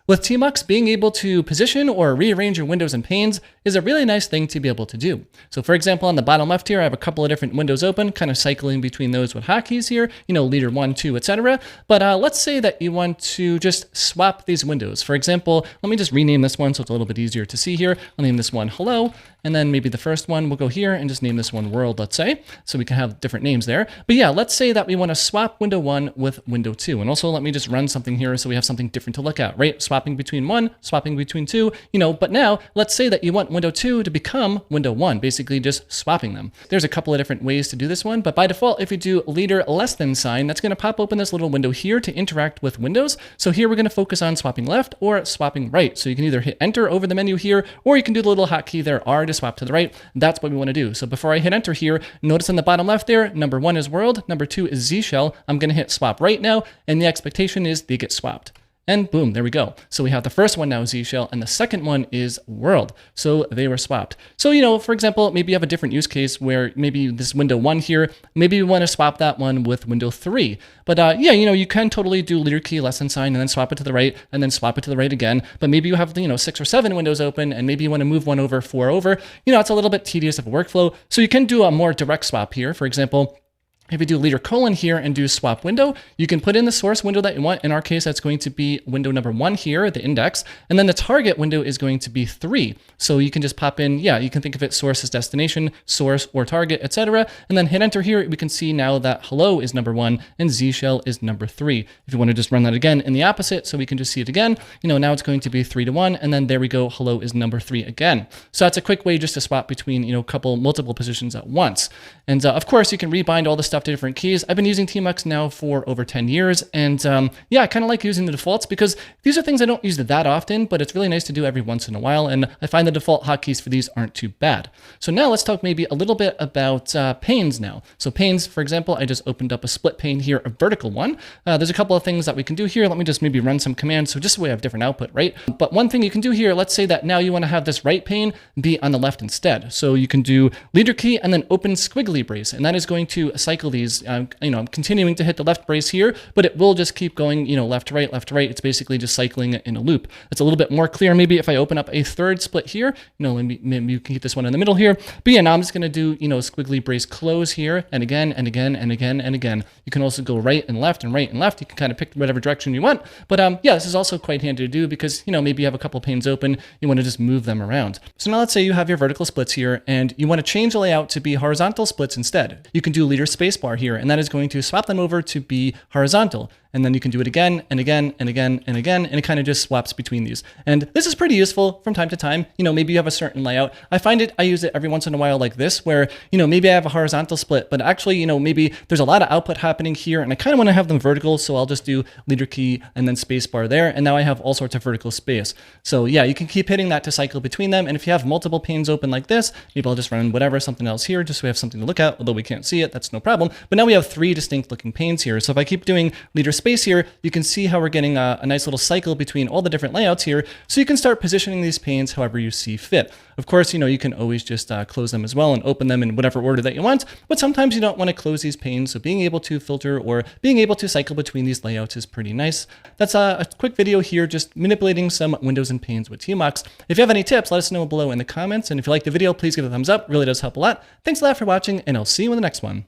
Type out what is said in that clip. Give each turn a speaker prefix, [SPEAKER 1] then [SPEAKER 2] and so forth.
[SPEAKER 1] With tmux, being able to position or rearrange your windows and panes is a really nice thing to be able to do. So for example, on the bottom left here, I have a couple of different windows open, kind of cycling between those with hotkeys here, leader 1, 2, etc. But let's say that you want to just swap these windows. For example, let me just rename this one so it's a little bit easier to see here. I'll name this one hello, and then maybe the first one we'll go here and just name this one world, let's say, so we can have different names there. But yeah, let's say that we want to swap window 1 with window 2. And also let me just run something here so we have something different to look at, right? Swapping between 1, swapping between 2, but now let's say that you want window 2 to become window 1, basically just swapping them. There's a couple of different ways to do this one, but by default, if you do leader less than sign, that's going to pop open this little window here to interact with windows. So here we're going to focus on swapping left or swapping right. So you can either hit enter over the menu here, or you can do the little hotkey there, R, to swap to the right. That's what we want to do. So before I hit enter here, notice on the bottom left there, number 1 is world, number 2 is Z shell. I'm going to hit swap right now, and the expectation is they get swapped. And boom, there we go. So we have the first one now Z shell, and the second one is world. So they were swapped. So, for example, maybe you have a different use case where maybe this window 1 here, maybe you want to swap that one with window 3. But yeah, you can totally do leader key less than sign and then swap it to the right and then swap it to the right again. But maybe you have, 6 or 7 windows open and maybe you want to move one over, 4 over. It's a little bit tedious of a workflow. So you can do a more direct swap here. For example, if you do leader colon here and do swap window, you can put in the source window that you want. In our case, that's going to be window number 1 here, the index, and then the target window is going to be 3. So you can just pop in, you can think of it source as destination, source or target, etc. And then hit enter here. We can see now that hello is number 1 and Z shell is number 3. If you want to just run that again in the opposite, so we can just see it again, now it's going to be 3 to 1, and then there we go, hello is number 3 again. So that's a quick way just to swap between, multiple positions at once. And of course, you can rebind all the stuff to different keys. I've been using tmux now for over 10 years. And yeah, I kind of like using the defaults because these are things I don't use that often, but it's really nice to do every once in a while. And I find the default hotkeys for these aren't too bad. So now let's talk maybe a little bit about panes now. So panes, for example, I just opened up a split pane here, a vertical one. There's a couple of things that we can do here. Let me just maybe run some commands. So just so we have different output, right? But one thing you can do here, let's say that now you want to have this right pane be on the left instead. So you can do leader key and then open squiggly brace. And that is going to cycle these. I'm continuing to hit the left brace here, but it will just keep going, left to right, left to right. It's basically just cycling it in a loop. It's a little bit more clear. Maybe if I open up a third split here, maybe you can keep this one in the middle here. But yeah, now I'm just going to do, squiggly brace close here and again and again and again and again. You can also go right and left and right and left. You can kind of pick whatever direction you want. But yeah, this is also quite handy to do because, maybe you have a couple panes open, you want to just move them around. So now let's say you have your vertical splits here and you want to change the layout to be horizontal splits instead. You can do leader spacebar here, and that is going to swap them over to be horizontal. And then you can do it again and again and again and again, and it kind of just swaps between these. And this is pretty useful from time to time. Maybe you have a certain layout. I use it every once in a while like this, where, maybe I have a horizontal split, but actually, maybe there's a lot of output happening here, and I kind of want to have them vertical, so I'll just do leader key and then space bar there, and now I have all sorts of vertical space. So yeah, you can keep hitting that to cycle between them, and if you have multiple panes open like this, maybe I'll just run something else here, just so we have something to look at, although we can't see it, that's no problem. But now we have 3 distinct looking panes here, so if I keep doing leader space here, you can see how we're getting a nice little cycle between all the different layouts here. So you can start positioning these panes however you see fit. Of course, you can always just close them as well and open them in whatever order that you want, but sometimes you don't want to close these panes. So being able to filter or being able to cycle between these layouts is pretty nice. That's a quick video here, just manipulating some windows and panes with tmux. If you have any tips, let us know below in the comments. And if you like the video, please give it a thumbs up. It really does help a lot. Thanks a lot for watching, and I'll see you in the next one.